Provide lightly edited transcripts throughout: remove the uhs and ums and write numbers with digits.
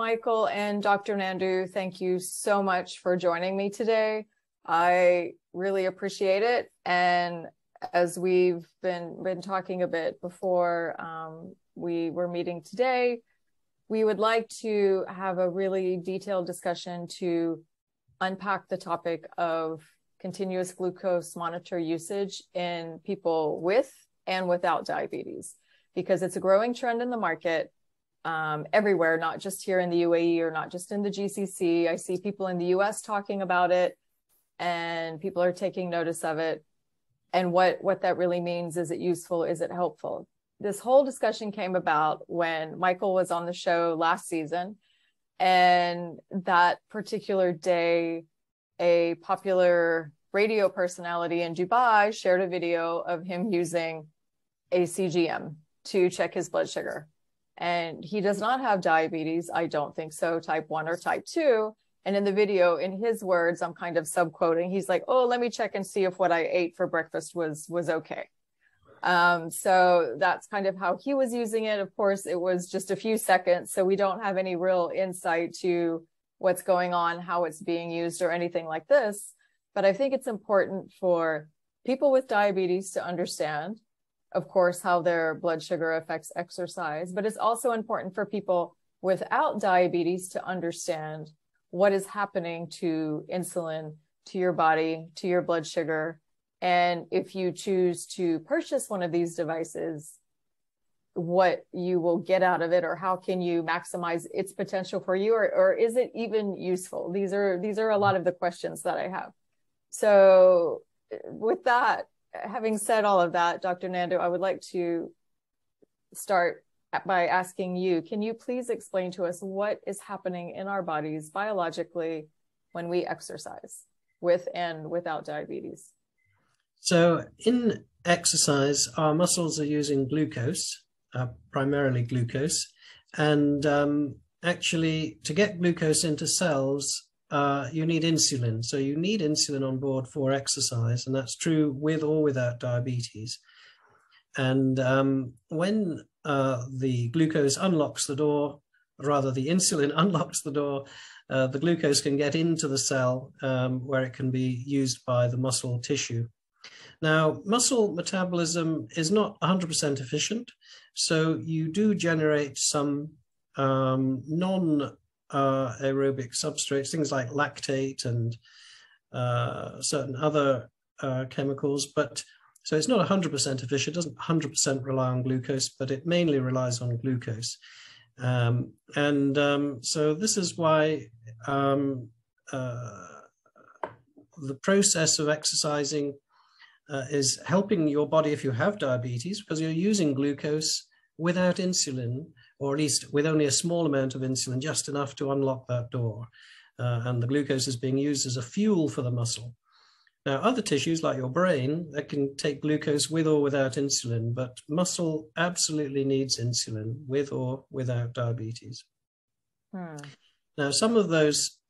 Michael and Dr. Nandu, thank you so much for joining me today. I really appreciate it. And as we've been talking a bit before we were meeting today, we would like to have a really detailed discussion to unpack the topic of continuous glucose monitor usage in people with and without diabetes, because it's a growing trend in the market everywhere, not just here in the UAE or not just in the GCC. I see people in the US talking about it, and people are taking notice of it. And what that really means, is it useful? Is it helpful? This whole discussion came about when Michael was on the show last season. And that particular day, a popular radio personality in Dubai shared a video of him using a CGM to check his blood sugar. And he does not have diabetes. I don't think so, type 1 or type 2. And in the video, in his words, I'm kind of subquoting, he's like, oh, let me check and see if what I ate for breakfast was okay. So that's kind of how he was using it. Of course, it was just a few seconds, so we don't have any real insight to what's going on, how it's being used, or anything like this. But I think it's important for people with diabetes to understand, of course, how their blood sugar affects exercise, but it's also important for people without diabetes to understand what is happening to insulin, to your body, to your blood sugar. And if you choose to purchase one of these devices, what you will get out of it, or how can you maximize its potential for you, or is it even useful? These are a lot of the questions that I have. So with that, having said all of that, Dr. Nandu, I would like to start by asking you, can you please explain to us what is happening in our bodies biologically when we exercise, with and without diabetes? So in exercise, our muscles are using glucose, primarily glucose. And actually, to get glucose into cells, you need insulin. So you need insulin on board for exercise, and that's true with or without diabetes. And when the glucose unlocks the door, rather the insulin unlocks the door, the glucose can get into the cell where it can be used by the muscle tissue. Now, muscle metabolism is not 100% efficient, so you do generate some non-aerobic substrates, things like lactate and certain other chemicals, but so it's not 100% efficient, it doesn't 100% rely on glucose, but it mainly relies on glucose. So this is why the process of exercising is helping your body if you have diabetes, because you're using glucose without insulin, or at least with only a small amount of insulin, just enough to unlock that door. And the glucose is being used as a fuel for the muscle. Now, other tissues like your brain, that can take glucose with or without insulin, but muscle absolutely needs insulin with or without diabetes. Now, some of those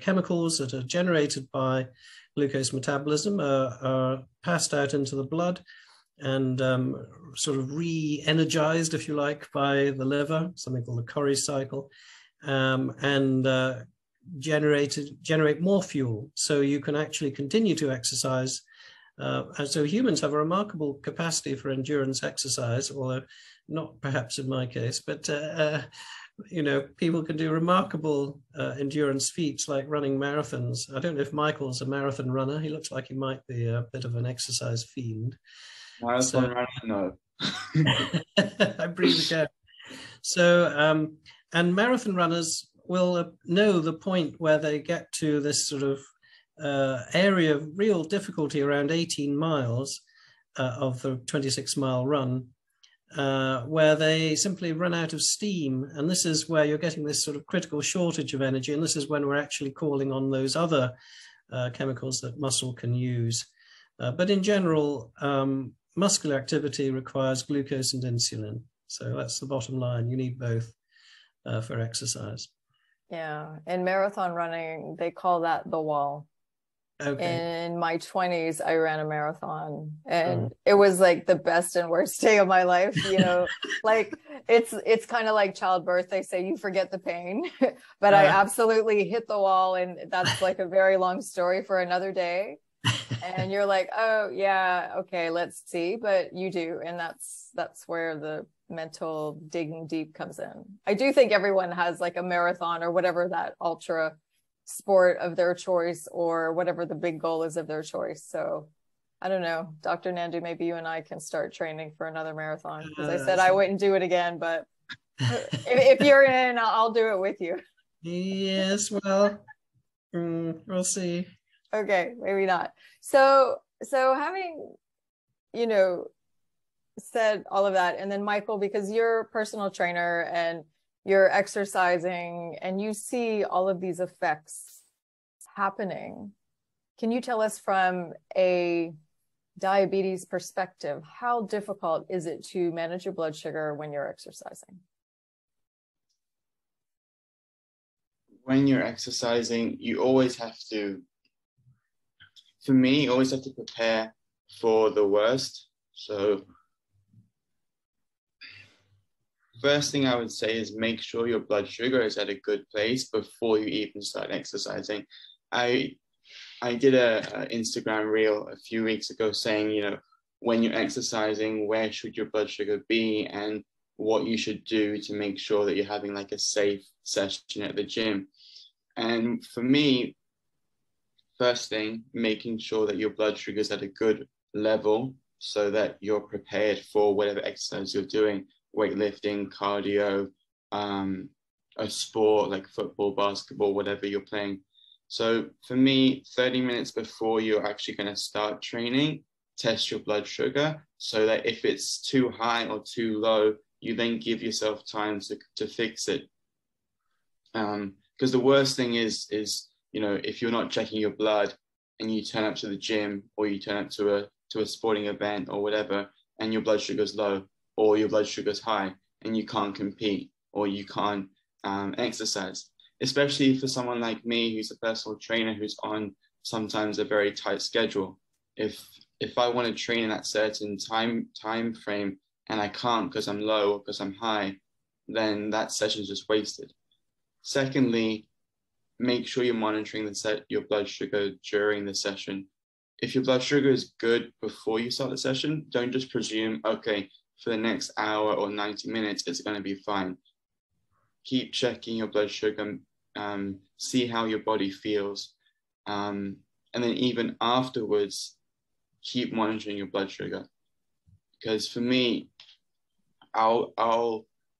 chemicals that are generated by glucose metabolism are passed out into the blood and sort of re-energized, if you like, by the liver, something called the Cori cycle, and generate more fuel, so you can actually continue to exercise. And so humans have a remarkable capacity for endurance exercise, although not perhaps in my case, but you know, people can do remarkable endurance feats like running marathons. I don't know if Michael's a marathon runner. He looks like he might be a bit of an exercise fiend. Marathon runner, no. I breathe again. So, and marathon runners will know the point where they get to this sort of area of real difficulty around 18 miles of the 26-mile run, where they simply run out of steam. And this is where you're getting this sort of critical shortage of energy. And this is when we're actually calling on those other chemicals that muscle can use. But in general, muscular activity requires glucose and insulin. So that's the bottom line. You need both for exercise. Yeah. In marathon running, they call that the wall. Okay. In my 20s, I ran a marathon, and it was like the best and worst day of my life. Like it's kind of like childbirth. They say you forget the pain, but I absolutely hit the wall, and that's like a very long story for another day. And you're like, oh yeah, okay, let's see. But you do, and that's where the mental digging deep comes in. I do think everyone has like a marathon or whatever that ultra sport of their choice, or whatever the big goal is of their choice. So I don't know, Dr. Nandu, maybe you and I can start training for another marathon, because I said I wouldn't do it again, but if you're in, I'll do it with you. Yes, well, we'll see. Okay, maybe not. So having, said all of that, and then Michael, because you're a personal trainer and you're exercising and you see all of these effects happening, can you tell us from a diabetes perspective, how difficult is it to manage your blood sugar when you're exercising? When you're exercising, you always have to, for me, you always have to prepare for the worst. So first thing I would say is make sure your blood sugar is at a good place before you even start exercising. I did a Instagram reel a few weeks ago saying, when you're exercising, where should your blood sugar be and what you should do to make sure that you're having like a safe session at the gym. And for me, first thing, making sure that your blood sugar is at a good level so that you're prepared for whatever exercise you're doing. Weightlifting, cardio, a sport like football, basketball, whatever you're playing. So for me, 30 minutes before you're actually going to start training, test your blood sugar so that if it's too high or too low, you then give yourself time to fix it. Because the worst thing is, if you're not checking your blood and you turn up to the gym or you turn up to a sporting event or whatever, and your blood sugar is low, or your blood sugar is high and you can't compete or you can't exercise, especially for someone like me who's a personal trainer who's on sometimes a very tight schedule. If I want to train in that certain time frame and I can't because I'm low or because I'm high, then that session is just wasted. Secondly, make sure you're monitoring your blood sugar during the session. If your blood sugar is good before you start the session, don't just presume, okay, for the next hour or 90 minutes, it's going to be fine. Keep checking your blood sugar, see how your body feels. And then even afterwards, keep monitoring your blood sugar. Because for me,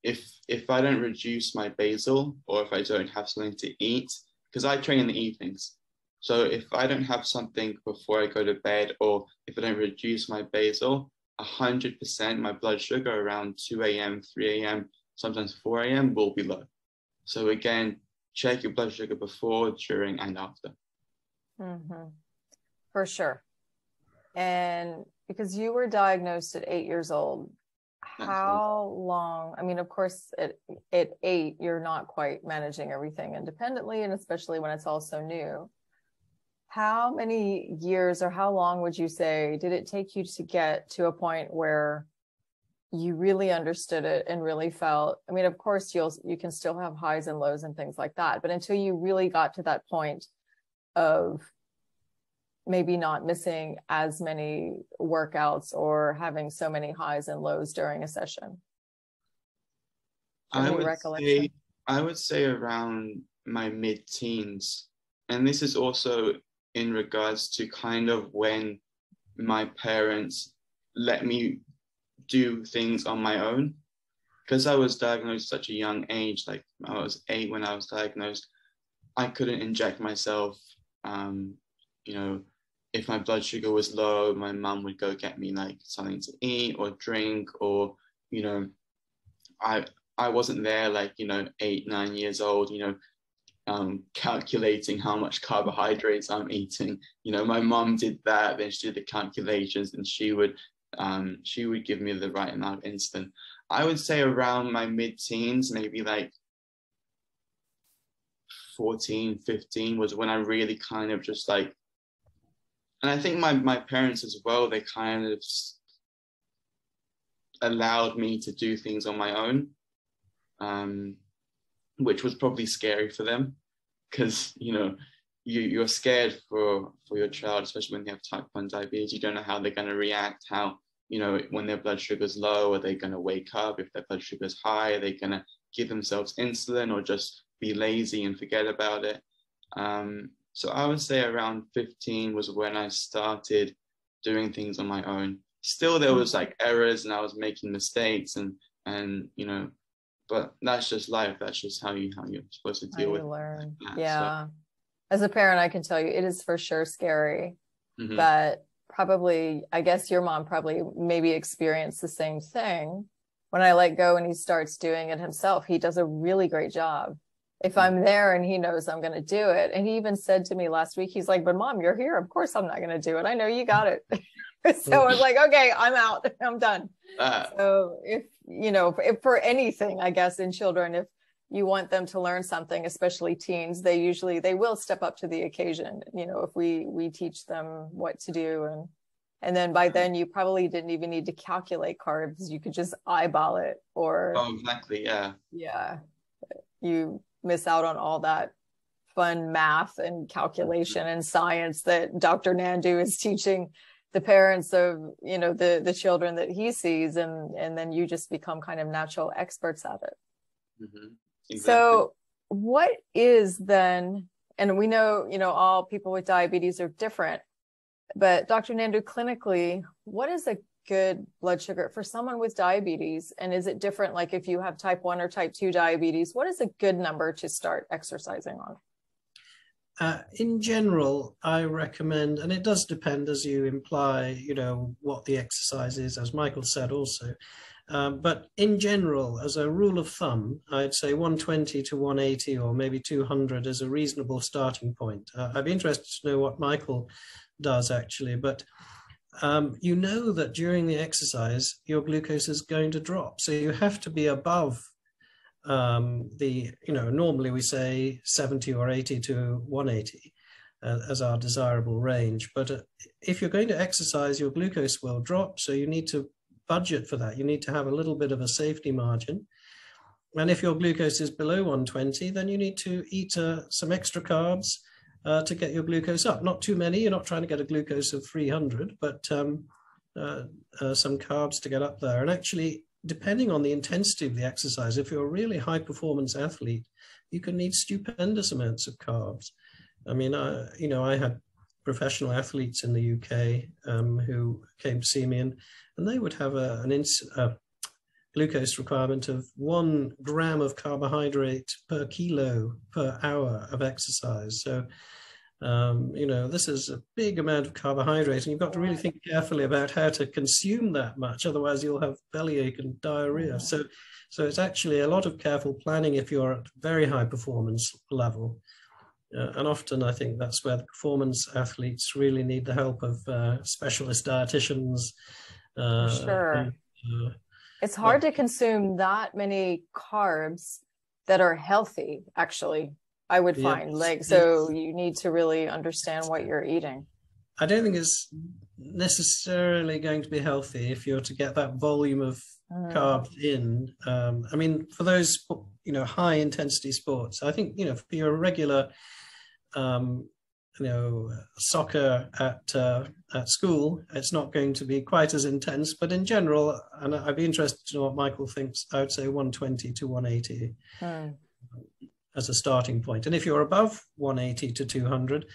if I don't reduce my basal or if I don't have something to eat, because I train in the evenings. So if I don't have something before I go to bed, or if I don't reduce my basal, 100% my blood sugar around 2 a.m., 3 a.m., sometimes 4 a.m. will be low. So again, check your blood sugar before, during, and after. Mm-hmm. For sure. And because you were diagnosed at 8 years old, how long, I mean, of course, at 8, you're not quite managing everything independently, and especially when it's all so new. How many years or how long would you say did it take you to get to a point where you really understood it and really felt, I mean, of course, you can still have highs and lows and things like that, but until you really got to that point of maybe not missing as many workouts or having so many highs and lows during a session? I would say around my mid-teens. And this is also in regards to kind of when my parents let me do things on my own. Because I was diagnosed at such a young age, like I was 8 when I was diagnosed, I couldn't inject myself. If my blood sugar was low, my mum would go get me like something to eat or drink, or, I wasn't there like, 8, 9 years old, calculating how much carbohydrates I'm eating. My mum did that, then she did the calculations, and she would give me the right amount of insulin. I would say around my mid-teens, maybe like 14, 15 was when I really kind of just like And I think my parents as well, they kind of allowed me to do things on my own, which was probably scary for them, because, you know, you're scared for your child, especially when they have type 1 diabetes. You don't know how they're going to react, how, you know, when their blood sugar is low, are they going to wake up? If their blood sugar is high, are they going to give themselves insulin or just be lazy and forget about it? So I would say around 15 was when I started doing things on my own. Still, there was like errors and I was making mistakes, and you know, but that's just life. That's just how you're supposed to deal with learn. that. Yeah. So, As a parent, I can tell you it is for sure scary, mm-hmm. but probably, I guess your mom probably maybe experienced the same thing. When I let go and he starts doing it himself, he does a really great job. If I'm there and he knows I'm going to do it. And he even said to me last week, he's like, but Mom, you're here. Of course I'm not going to do it. I know you got it. So I was like, okay, I'm out. I'm done. So if, you know, if for anything, I guess in children, if you want them to learn something, especially teens, they will step up to the occasion. You know, if we teach them what to do, and then by then you probably didn't even need to calculate carbs. You could just eyeball it, or exactly, yeah, you miss out on all that fun math and calculation and science that Dr. Nandu is teaching the parents of, you know, the children that he sees, and then you just become kind of natural experts at it. Mm-hmm. Exactly. So what is then, and we know, you know, all people with diabetes are different, but Dr. Nandu, clinically, what is a good blood sugar for someone with diabetes? And is it different? Like if you have type 1 or type 2 diabetes, what is a good number to start exercising on? In general, I recommend, and it does depend, as you imply, you know, what the exercise is, as Michael said also. But in general, as a rule of thumb, I'd say 120 to 180 or maybe 200 is a reasonable starting point. I'd be interested to know what Michael does actually, but you know that during the exercise, your glucose is going to drop. So you have to be above you know, normally we say 70 or 80 to 180 as our desirable range. But if you're going to exercise, your glucose will drop. So you need to budget for that. You need to have a little bit of a safety margin. And if your glucose is below 120, then you need to eat some extra carbs to get your glucose up. Not too many. You're not trying to get a glucose of 300, but some carbs to get up there. And actually, depending on the intensity of the exercise, if you're a really high performance athlete, you can need stupendous amounts of carbs. I mean, you know, I had professional athletes in the UK who came to see me, and they would have a glucose requirement of 1 gram of carbohydrate per kilo per hour of exercise. So, you know, this is a big amount of carbohydrate, and you've got to really think carefully about how to consume that much. Otherwise, you'll have bellyache and diarrhea. So it's actually a lot of careful planning if you're at very high performance level. And often I think that's where the performance athletes really need the help of specialist dietitians. Sure. It's hard to consume that many carbs that are healthy, actually. I would find, like, so you need to really understand what you're eating. I don't think it's necessarily going to be healthy if you're to get that volume of carbs in. I mean, for those, you know, high intensity sports, I think, you know, for your regular, you know, soccer at school, it's not going to be quite as intense, but in general, and I'd be interested to know what Michael thinks, I would say 120 to 180. As a starting point. And if you're above 180 to 200,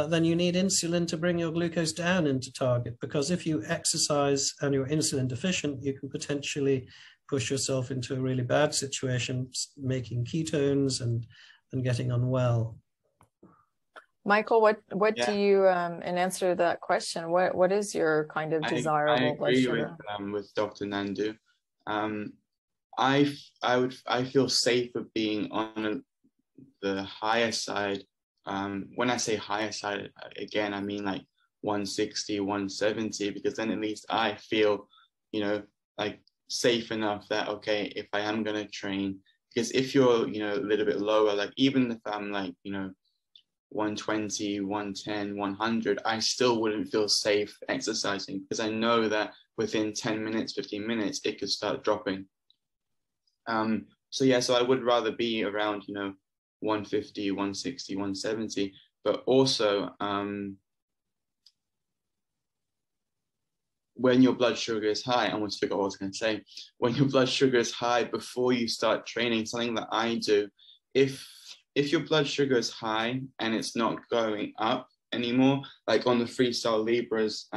then you need insulin to bring your glucose down into target, because if you exercise and you're insulin deficient, you can potentially push yourself into a really bad situation, making ketones and getting unwell. Michael, what do you, in answer to that question, what is your kind of desirable blood sugar? I agree with Dr. Nandu. I feel safer being on the higher side. When I say higher side, again, I mean like 160, 170, because then at least I feel, you know, like safe enough that, okay, if I am going to train, because if you're, you know, a little bit lower, like even if I'm like, you know, 120, 110, 100, I still wouldn't feel safe exercising, because I know that within 10 minutes, 15 minutes, it could start dropping. So yeah, so I would rather be around, 150, 160, 170, but also when your blood sugar is high, I almost forgot what I was going to say. When your blood sugar is high before you start training, something that I do, if your blood sugar is high and it's not going up anymore, like on the freestyle Libras,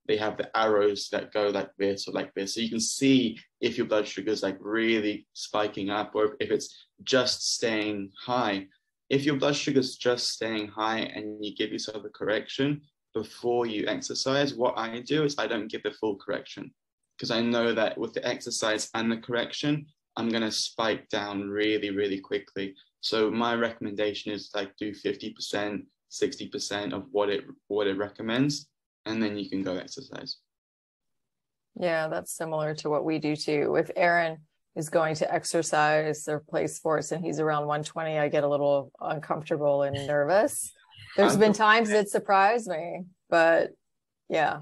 they have the arrows that go like this or like this. So you can see if your blood sugar is like really spiking up, or if it's just staying high. If your blood sugar is just staying high and you give yourself a correction before you exercise, what I do is I don't give the full correction, because I know that with the exercise and the correction, I'm going to spike down really, really quickly. So my recommendation is like do 50%, 60% of what it recommends, and then you can go exercise. Yeah, that's similar to what we do too. If Aaron is going to exercise or play sports and he's around 120, I get a little uncomfortable and nervous. There's been times it surprised me, but yeah.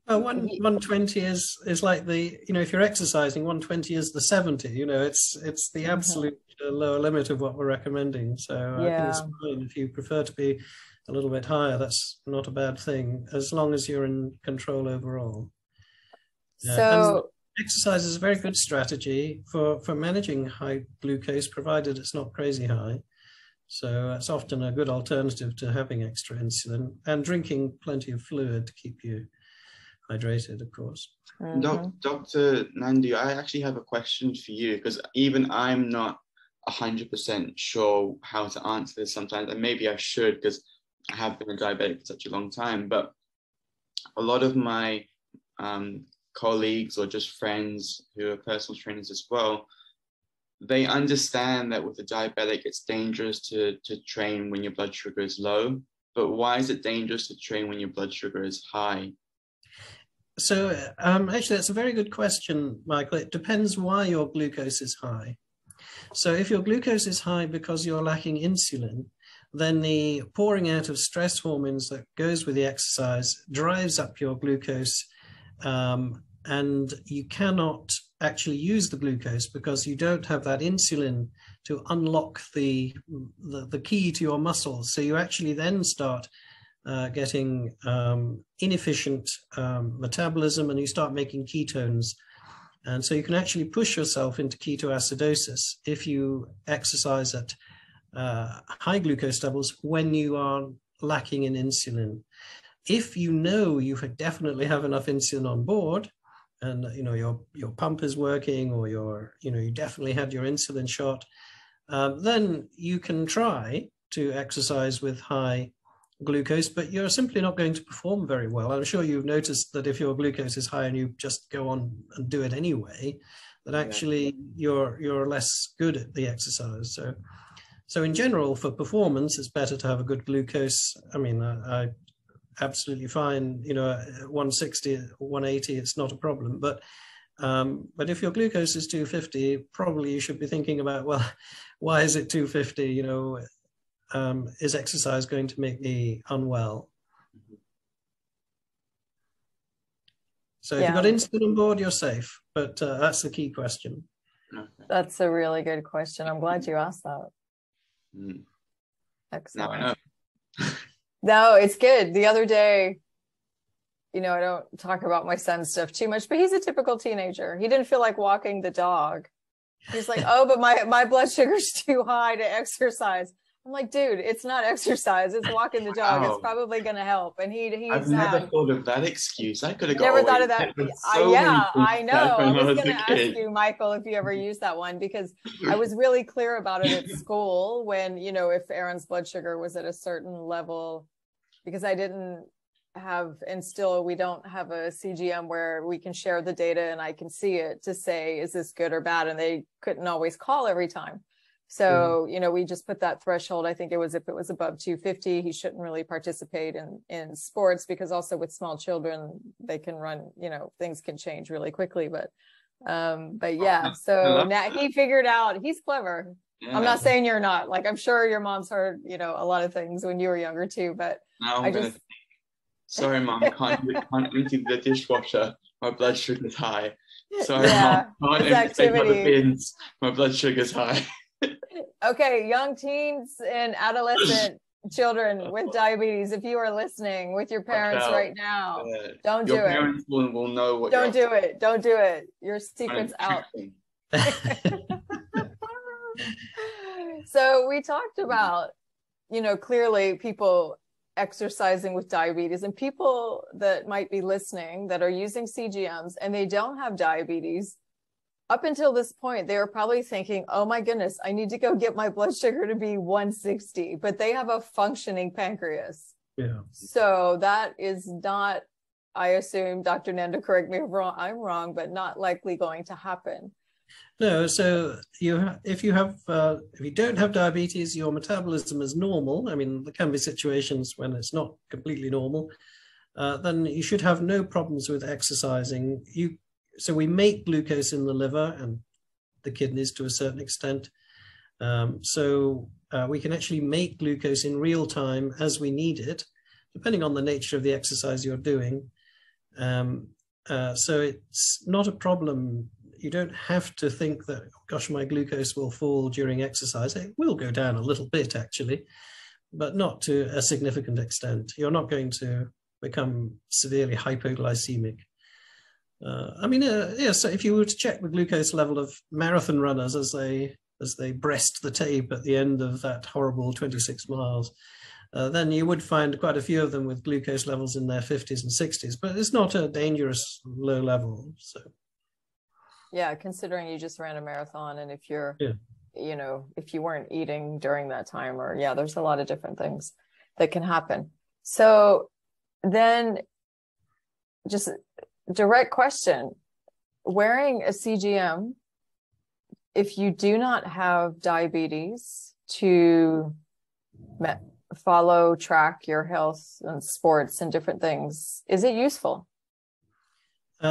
120 is like the, if you're exercising, 120 is the 70, it's the absolute lower limit of what we're recommending. So I think it's fine. If you prefer to be a little bit higher, that's not a bad thing, as long as you're in control overall. So exercise is a very good strategy for managing high glucose, provided it's not crazy high. So it's often a good alternative to having extra insulin, and drinking plenty of fluid to keep you hydrated, of course. Dr. Nandu, I actually have a question for you, because even I'm not 100% sure how to answer this sometimes, and maybe I should, because I have been a diabetic for such a long time. But a lot of my colleagues or just friends who are personal trainers as well, they understand that with a diabetic, it's dangerous to train when your blood sugar is low. But why is it dangerous to train when your blood sugar is high? So actually, that's a very good question, Michael. It depends why your glucose is high. So if your glucose is high because you're lacking insulin, then the pouring out of stress hormones that goes with the exercise drives up your glucose, and you cannot actually use the glucose because you don't have that insulin to unlock the key to your muscles. So you actually then start getting inefficient metabolism, and you start making ketones. And so you can actually push yourself into ketoacidosis if you exercise at high glucose levels when you are lacking in insulin. If you know you definitely have enough insulin on board, and your pump is working, or you definitely had your insulin shot, then you can try to exercise with high glucose, but you're simply not going to perform very well. I'm sure you've noticed that if your glucose is high and you just go on and do it anyway, that actually you're less good at the exercise. So in general, for performance, it's better to have a good glucose. I mean, I absolutely fine, 160, 180, it's not a problem. But if your glucose is 250, probably you should be thinking about, well, why is it 250? Is exercise going to make me unwell? So if you've got insulin on board, you're safe. But that's the key question. That's a really good question. I'm glad you asked that. Excellent. Now I know. No, it's good. The other day, I don't talk about my son's stuff too much, but he's a typical teenager. He didn't feel like walking the dog. He's like, oh, but my blood sugar's too high to exercise. I'm like, dude, it's not exercise. It's walking the dog. Wow. It's probably going to help. And I've never thought of that excuse. I could have never thought of that. I know. I was going to ask you, Michael, if you ever used that one, because I was really clear about it at school when, if Aaron's blood sugar was at a certain level, because I didn't have, and still we don't have a CGM where we can share the data and I can see it to say, is this good or bad? And they couldn't always call every time. So, we just put that threshold. I think it was, if it was above 250, he shouldn't really participate in sports, because also with small children, they can run, things can change really quickly. But yeah, so now he figured out, he's clever. Yeah. I'm not saying you're not. Like, I'm sure your mom's heard, you know, a lot of things when you were younger too, but Now I'm gonna think, sorry, Mom, can't empty the dishwasher. My blood sugar's high. Sorry, yeah, Mom, it's can't take out the activity. bins. My blood sugar's high. Okay, young teens and adolescent children with diabetes, if you are listening with your parents right now, don't do it. Your parents will know what. Don't do it. Don't do it. Your secret's out. So we talked about, you know, clearly people exercising with diabetes, and people that might be listening that are using CGMs and they don't have diabetes. Up until this point, they were probably thinking, oh my goodness, I need to go get my blood sugar to be 160, but they have a functioning pancreas. Yeah. So that is not, I assume, Dr. Nandu, correct me if I'm wrong, but not likely going to happen. No, so if you don't have diabetes, your metabolism is normal. I mean, there can be situations when it's not completely normal. Then you should have no problems with exercising. So we make glucose in the liver and the kidneys to a certain extent. So we can actually make glucose in real time as we need it, depending on the nature of the exercise you're doing. So it's not a problem. You don't have to think that, oh, gosh, my glucose will fall during exercise. It will go down a little bit, actually, but not to a significant extent. You're not going to become severely hypoglycemic. So if you were to check the glucose level of marathon runners as they breast the tape at the end of that horrible 26 miles, then you would find quite a few of them with glucose levels in their 50s and 60s, but it's not a dangerous low level. So, yeah, considering you just ran a marathon, and if you're, you know, if you weren't eating during that time, or there's a lot of different things that can happen. So then, just direct question, wearing a CGM, if you do not have diabetes, to track your health and sports and different things, is it useful?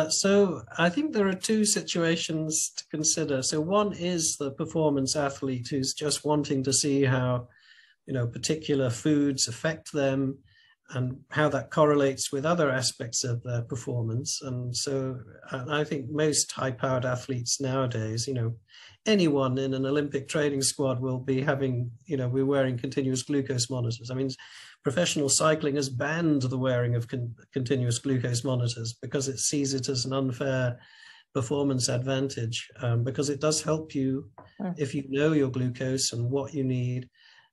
So I think there are two situations to consider. So one is the performance athlete who's just wanting to see how, you know, particular foods affect them and how that correlates with other aspects of their performance. And so I think most high-powered athletes nowadays, you know, anyone in an Olympic training squad will be having, you know, we're wearing continuous glucose monitors. I mean, professional cycling has banned the wearing of continuous glucose monitors because it sees it as an unfair performance advantage, because it does help you if you know your glucose and what you need,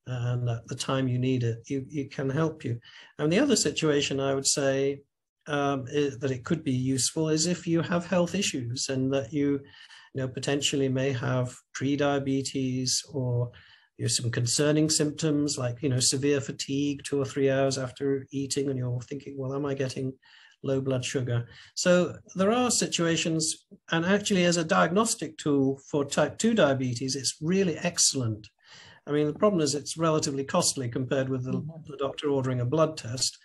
and at the time you need it, it can help you. And the other situation I would say is that it could be useful is if you have health issues and that you know, potentially may have pre-diabetes, or you have some concerning symptoms like, you know, severe fatigue 2 or 3 hours after eating, and you're thinking, well, am I getting low blood sugar? So there are situations, and actually as a diagnostic tool for type 2 diabetes, it's really excellent. I mean, the problem is it's relatively costly compared with the doctor ordering a blood test.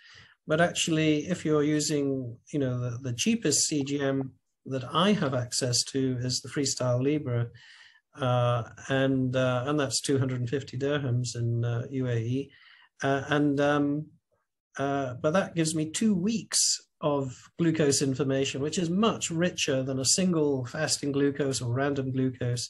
But actually, if you're using, you know, the cheapest CGM that I have access to is the Freestyle Libre, and that's 250 dirhams in UAE. But that gives me 2 weeks of glucose information, which is much richer than a single fasting glucose or random glucose,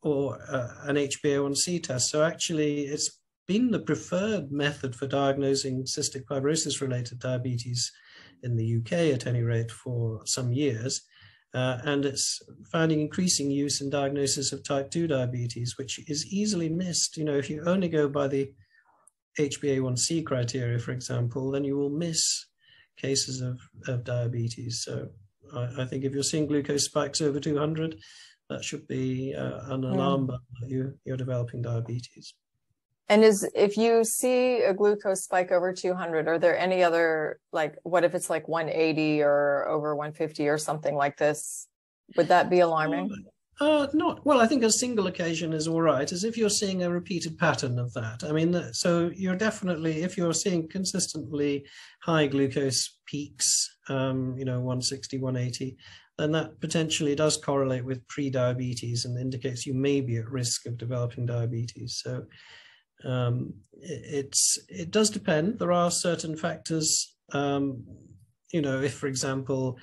or an HbA1c test. So actually, it's been the preferred method for diagnosing cystic fibrosis-related diabetes in the UK, at any rate, for some years. And it's finding increasing use in diagnosis of type 2 diabetes, which is easily missed. You know, if you only go by the HbA1c criteria, for example, then you will miss cases of diabetes. So I think if you're seeing glucose spikes over 200, that should be an alarm bell that you're developing diabetes. And if you see a glucose spike over 200, are there any other, like, what if it's like 180 or over 150 or something like this? Would that be alarming? Not, well, I think a single occasion is all right, as if you're seeing a repeated pattern of that. I mean, so you're definitely, if you're seeing consistently high glucose peaks, you know, 160, 180, then that potentially does correlate with pre-diabetes and indicates you may be at risk of developing diabetes. So it does depend. There are certain factors, if, for example,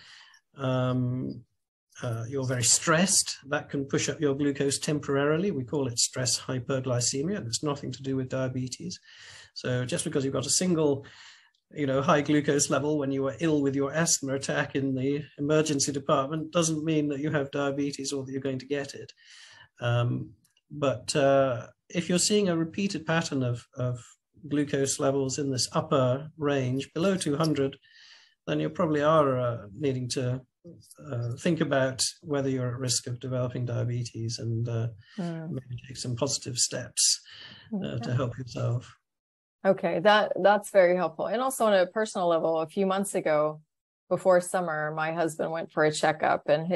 you're very stressed, that can push up your glucose temporarily. We call it stress hyperglycemia, and it's nothing to do with diabetes. So just because you've got a single high glucose level when you were ill with your asthma attack in the emergency department doesn't mean that you have diabetes or that you're going to get it. But if you're seeing a repeated pattern of glucose levels in this upper range below 200, then you probably are needing to think about whether you're at risk of developing diabetes and maybe take some positive steps to help yourself. Okay, that's very helpful. And also on a personal level, a few months ago, before summer, my husband went for a checkup, and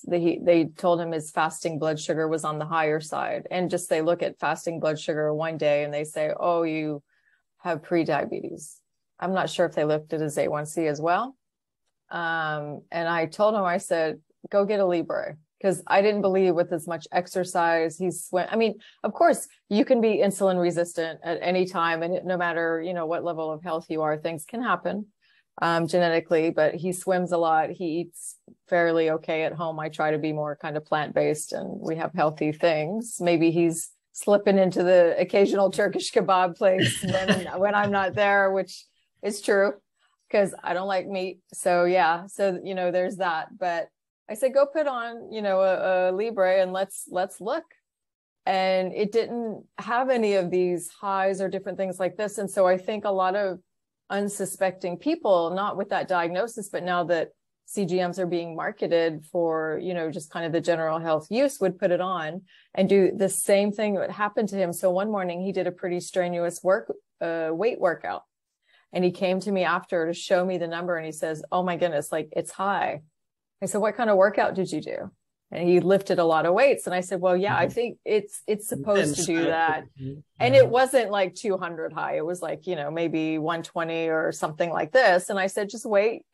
they told him his fasting blood sugar was on the higher side. And just they look at fasting blood sugar one day and they say, "Oh, you have pre-diabetes." I'm not sure if they looked at his A1C as well. And I told him, I said, "Go get a Libre." Because I didn't believe with as much exercise I mean, of course, you can be insulin resistant at any time, and no matter, what level of health you are, things can happen genetically, but he swims a lot. He eats fairly okay at home. I try to be more kind of plant-based, and we have healthy things. Maybe he's slipping into the occasional Turkish kebab place when I'm not there, which is true because I don't like meat. So yeah, there's that. But I said, go put on, a Libre and let's look. And it didn't have any of these highs or different things like this. And so I think a lot of unsuspecting people, not with that diagnosis, but now that CGMs are being marketed for, just kind of the general health use, would put it on and do the same thing that happened to him. So one morning he did a pretty strenuous weight workout, and he came to me after to show me the number, and he says, "Oh my goodness, like it's high." I said, "What kind of workout did you do?" And he lifted a lot of weights. And I said, "Well, yeah, I think it's supposed to do that." And it wasn't like 200 high. It was like, maybe 120 or something like this. And I said, "Just wait.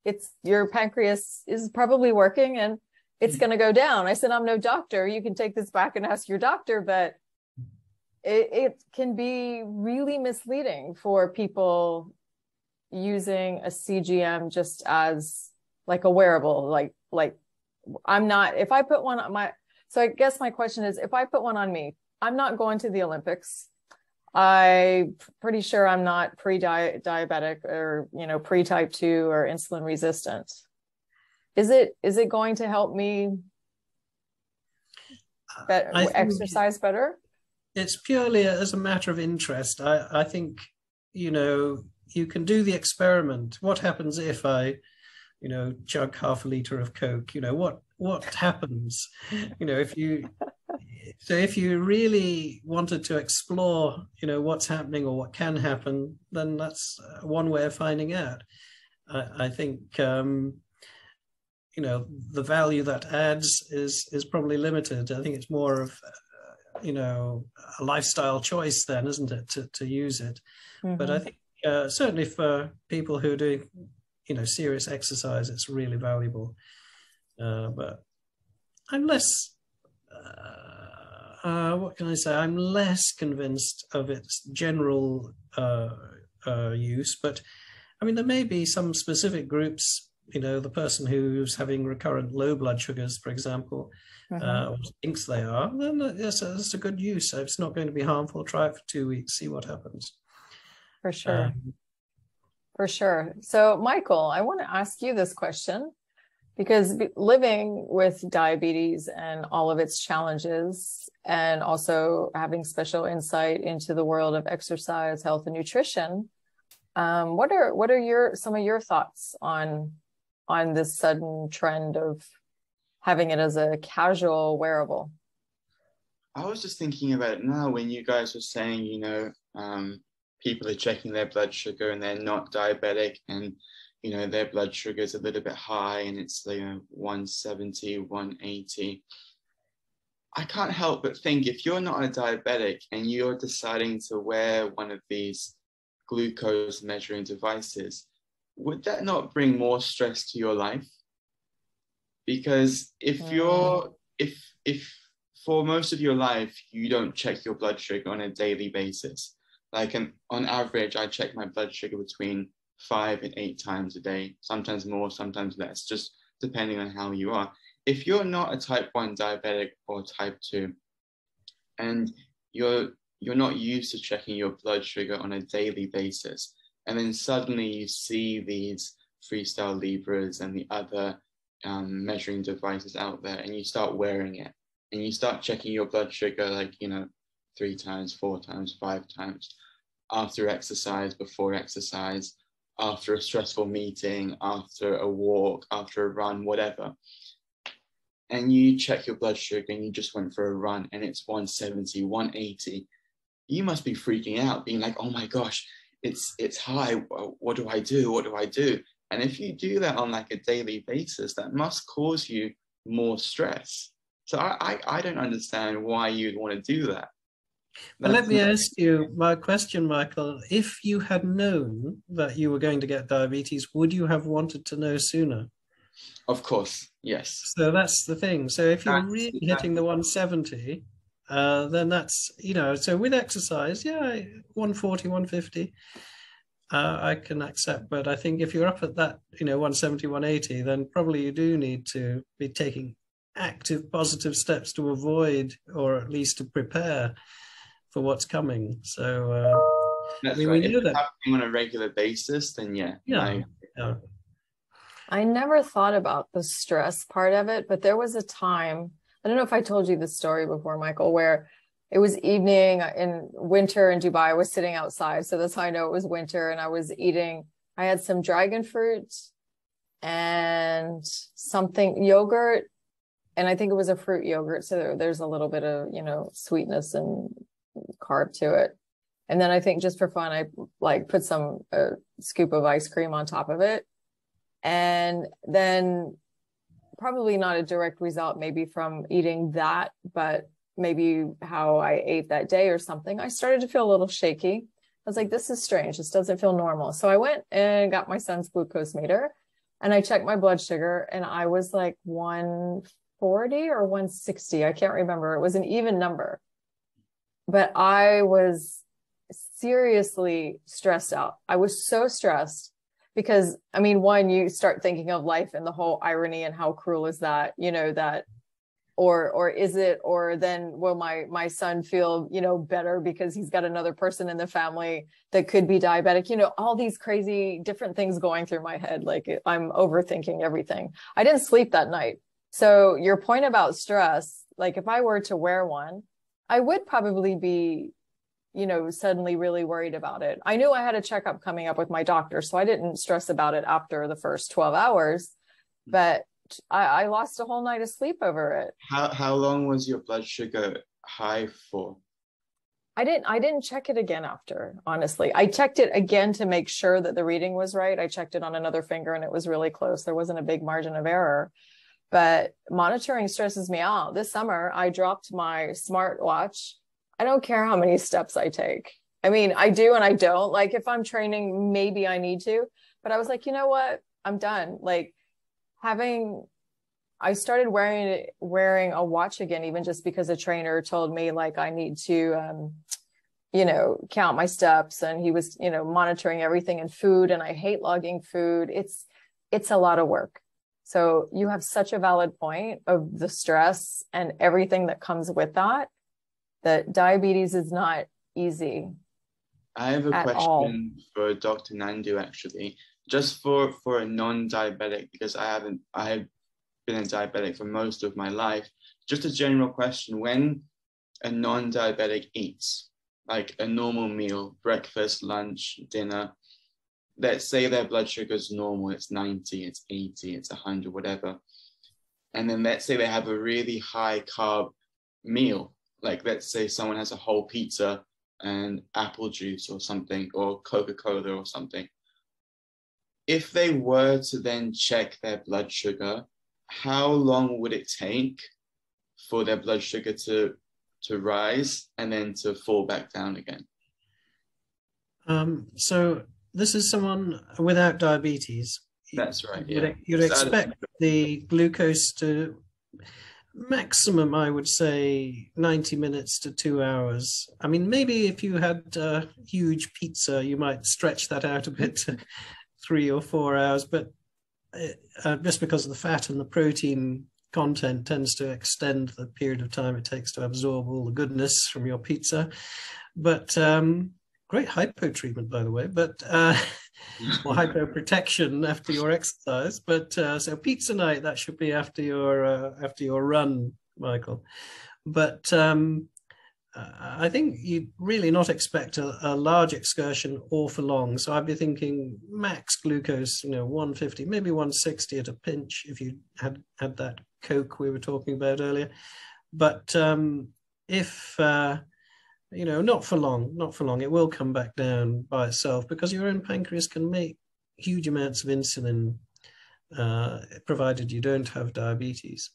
It's your pancreas is probably working and it's going to go down." I said, "I'm no doctor. You can take this back and ask your doctor, but it can be really misleading for people using a CGM just as like a wearable, like I'm not, if I put one on so I guess my question is, if I put one on me, I'm not going to the Olympics. I'm pretty sure I'm not pre-diabetic or, pre-type 2 or insulin resistant. Is it going to help me exercise better? It's purely as a matter of interest. I think, you can do the experiment. What happens if I chug half a liter of Coke? What happens? If you really wanted to explore, what's happening or what can happen, then that's one way of finding out. I think, the value that adds is probably limited. I think it's more of, a lifestyle choice then, isn't it, to use it? Mm-hmm. But I think certainly for people who are doing serious exercise, it's really valuable. But I'm less, what can I say? I'm less convinced of its general use. But I mean, there may be some specific groups, the person who's having recurrent low blood sugars, for example, or thinks they are, then that's a good use. So if it's not going to be harmful, try it for 2 weeks, see what happens. For sure. For sure. So, Michael, I want to ask you this question, because living with diabetes and all of its challenges, and also having special insight into the world of exercise, health, and nutrition, what are some of your thoughts on this sudden trend of having it as a casual wearable? I was just thinking about it now when you guys were saying, people are checking their blood sugar and they're not diabetic, and their blood sugar is a little bit high and it's 170, 180. I can't help but think, if you're not a diabetic and you're deciding to wear one of these glucose measuring devices, would that not bring more stress to your life? because if for most of your life you don't check your blood sugar on a daily basis, like on average, I check my blood sugar between 5 and 8 times a day, sometimes more, sometimes less, just depending on how you are. If you're not a type 1 diabetic or type 2, and you're not used to checking your blood sugar on a daily basis, and then suddenly you see these Freestyle Libras and the other measuring devices out there, and you start wearing it, and you start checking your blood sugar, like, 3 times, 4 times, 5 times, after exercise, before exercise, after a stressful meeting, after a walk, after a run, whatever. And you check your blood sugar and you just went for a run and it's 170, 180. You must be freaking out, being like, oh my gosh, it's high. What do I do? What do I do? And if you do that on like a daily basis, that must cause you more stress. So I don't understand why you'd want to do that. Well, let me ask you my question, Michael. If you had known that you were going to get diabetes, would you have wanted to know sooner? Of course, yes. So that's the thing. So if you're really hitting the 170, then that's, so with exercise, 140, 150, I can accept. But I think if you're up at that, 170, 180, then probably you do need to be taking active, positive steps to avoid, or at least to prepare for what's coming. So that's right. If it's happening on a regular basis, then yeah. I never thought about the stress part of it, but there was a time, I don't know if I told you this story before, Michael, where it was evening in winter in Dubai. I was sitting outside, so that's how I know it was winter, and I had some dragon fruit and something, yogurt, and I think it was a fruit yogurt, so there's a little bit of, sweetness and carb to it. And then I think just for fun, I put a scoop of ice cream on top of it. And then probably not a direct result maybe from eating that, but maybe how I ate that day or something, I started to feel a little shaky. I was like, this is strange. This doesn't feel normal. So I went and got my son's glucose meter and I checked my blood sugar and I was like 140 or 160. I can't remember. It was an even number, but I was seriously stressed out. I was so stressed. Because, one, you start thinking of life and the whole irony and how cruel is that, that, or is it, or then will my son feel, better because he's got another person in the family that could be diabetic, all these crazy different things going through my head. Like I'm overthinking everything. I didn't sleep that night. So your point about stress, like if I were to wear one, I would probably be suddenly really worried about it. I knew I had a checkup coming up with my doctor, so I didn't stress about it after the first 12 hours, but I lost a whole night of sleep over it. How long was your blood sugar high for? I didn't check it again after, honestly. I checked it again to make sure that the reading was right. I checked it on another finger and it was really close. There wasn't a big margin of error, but monitoring stresses me out. This summer, I dropped my smartwatch. I don't care how many steps I take. I do and I don't. Like if I'm training, maybe I need to, but I was like, you know what? I'm done. Like I started wearing a watch again, even just because a trainer told me like I need to, count my steps, and he was, monitoring everything in food, and I hate logging food. It's a lot of work. So you have such a valid point of the stress and everything that comes with that diabetes is not easy. I have a question for Dr. Nandu, actually, just for a non-diabetic, because I have been a diabetic for most of my life. Just a general question: when a non-diabetic eats, like a normal meal, breakfast, lunch, dinner, let's say their blood sugar is normal, it's 90, it's 80, it's 100, whatever. And then let's say they have a really high carb meal. Like let's say someone has a whole pizza and apple juice or something, or Coca-Cola or something. If they were to then check their blood sugar, how long would it take for their blood sugar to rise and then to fall back down again? So this is someone without diabetes. That's right. Yeah. You'd expect the glucose to maximum, I would say, 90 minutes to 2 hours. I mean, maybe if you had a huge pizza, you might stretch that out a bit to 3 or 4 hours, but just because of the fat and the protein content tends to extend the period of time it takes to absorb all the goodness from your pizza. But great hypo treatment, by the way, but or hypo protection after your exercise. But so pizza night, that should be after your run, Michael. But I think you'd really not expect a large excursion all for long. So I'd be thinking max glucose, 150, maybe 160 at a pinch if you had that Coke we were talking about earlier. But if not for long, it will come back down by itself because your own pancreas can make huge amounts of insulin, provided you don't have diabetes.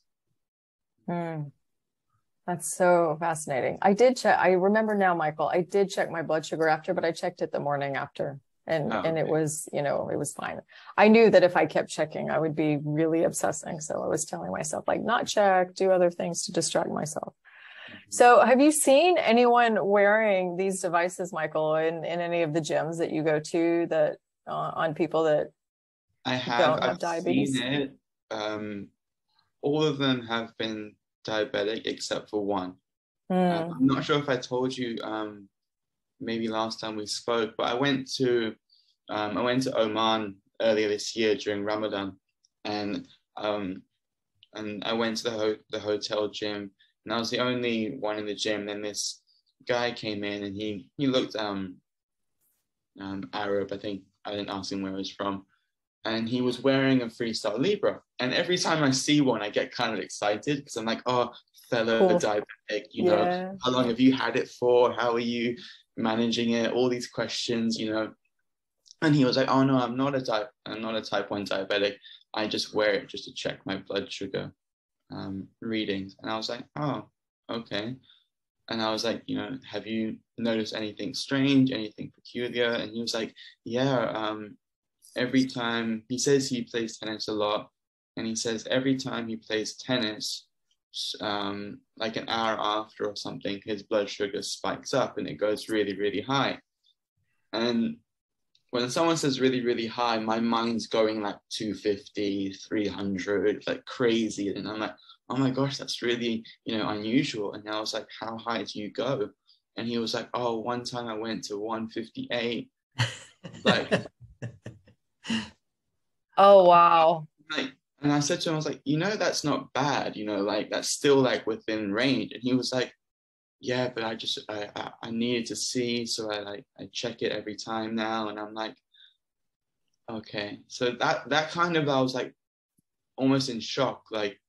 That's so fascinating. I did check. I remember now, Michael, I did check my blood sugar after, but I checked it the morning after. And it was, it was fine. I knew that if I kept checking, I would be really obsessing. So I was telling myself, like, not check, do other things to distract myself. So have you seen anyone wearing these devices, Michael, in any of the gyms that you go to that on people that don't have diabetes? Seen it. All of them have been diabetic except for one. I'm not sure if I told you maybe last time we spoke, but I went to Oman earlier this year during Ramadan, and I went to the hotel gym, and I was the only one in the gym. Then this guy came in, and he looked Arab. I think I didn't ask him where he was from, and he was wearing a Freestyle Libre. And every time I see one, I get kind of excited because I'm like, oh, fellow diabetic, how long have you had it for? How are you managing it? All these questions, And he was like, oh no, I'm not a type 1 diabetic. I just wear it just to check my blood sugar readings. And I was like, oh, okay. And I was like, have you noticed anything strange, anything peculiar? And he was like, yeah, every time, he says he plays tennis a lot, and he says every time he plays tennis, like an hour after or something, his blood sugar spikes up and it goes really, really high. And when someone says really, really high, my mind's going like 250, 300, like crazy. And I'm like, oh my gosh, that's really, unusual. And I was like, how high do you go? And he was like, oh, one time I went to 158. Like, oh, wow. Like, and I said to him, I was like, that's not bad, like that's still like within range. And he was like, yeah, but I needed to see, so I check it every time now. And I'm like, okay. So that kind of, I was like almost in shock. Like,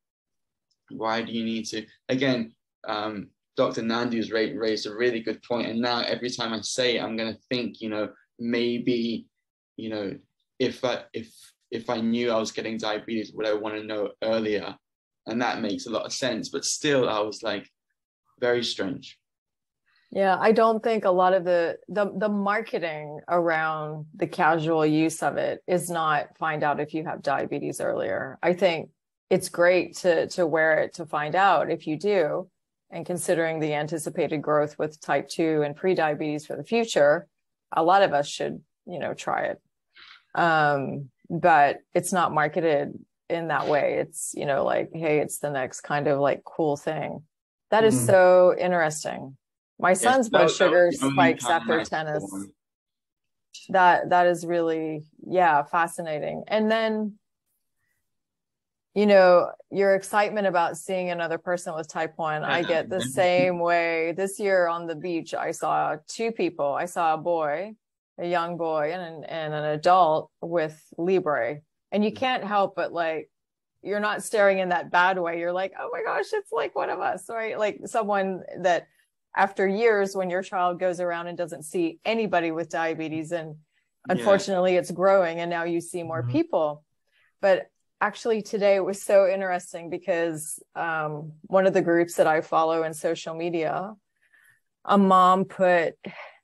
why do you need to? Again, Dr. Nandu's raised a really good point. And now every time I say it, I'm going to think, maybe, if I knew I was getting diabetes, would I want to know earlier? And that makes a lot of sense. But still, I was like, very strange. Yeah, I don't think a lot of the marketing around the casual use of it is not find out if you have diabetes earlier. I think it's great to wear it to find out if you do. And considering the anticipated growth with type 2 and pre-diabetes for the future, a lot of us should, try it. But it's not marketed in that way. It's, like, hey, it's the next kind of like cool thing. That is so interesting. My son's blood sugar spikes after tennis. That is really, fascinating. And then, your excitement about seeing another person with type 1, I get the same way. This year on the beach, I saw two people. I saw a young boy and an adult with Libre. And you can't help but like, you're not staring in that bad way. You're like, oh my gosh, it's like one of us, right? Like someone that after years, when your child goes around and doesn't see anybody with diabetes, and unfortunately it's growing and now you see more people. But actually today it was so interesting because one of the groups that I follow in social media, a mom put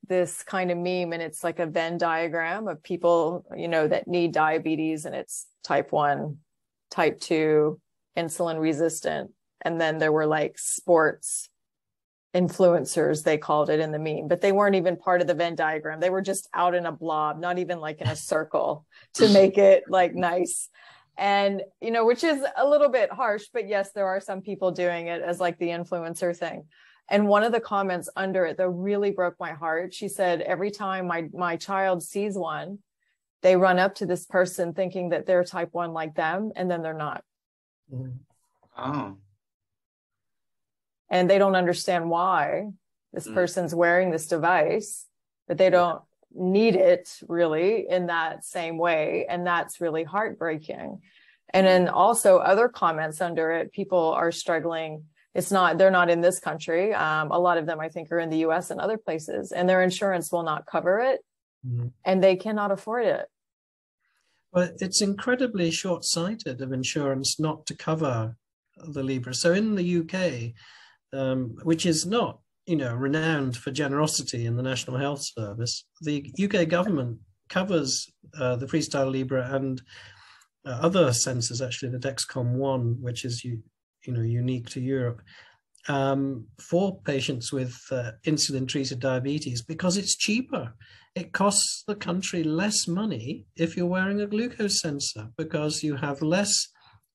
this kind of meme, and it's like a Venn diagram of people, you know, that need diabetes, and it's type 1, type 2, insulin resistant. And then there were like sports influencers, they called it in the meme, but they weren't even part of the Venn diagram. They were just out in a blob, not even like in a circle to make it like nice. And, you know, which is a little bit harsh, but yes, there are some people doing it as like the influencer thing. And one of the comments under it that really broke my heart, she said, every time my child sees one, they run up to this person thinking that they're type 1 like them, and then they're not. Oh. And they don't understand why this person's wearing this device, but they don't need it really in that same way. And that's really heartbreaking. And then also other comments under it, people are struggling. They're not in this country. A lot of them, I think, are in the US and other places, and their insurance will not cover it, and they cannot afford it. Well, it's incredibly short-sighted of insurance not to cover the Libre. So in the UK, which is not, you know, renowned for generosity in the National Health Service, the UK government covers the Freestyle Libre and other sensors, actually the Dexcom One, which is unique to Europe, for patients with insulin-treated diabetes, because it's cheaper. It costs the country less money if you're wearing a glucose sensor, because you have less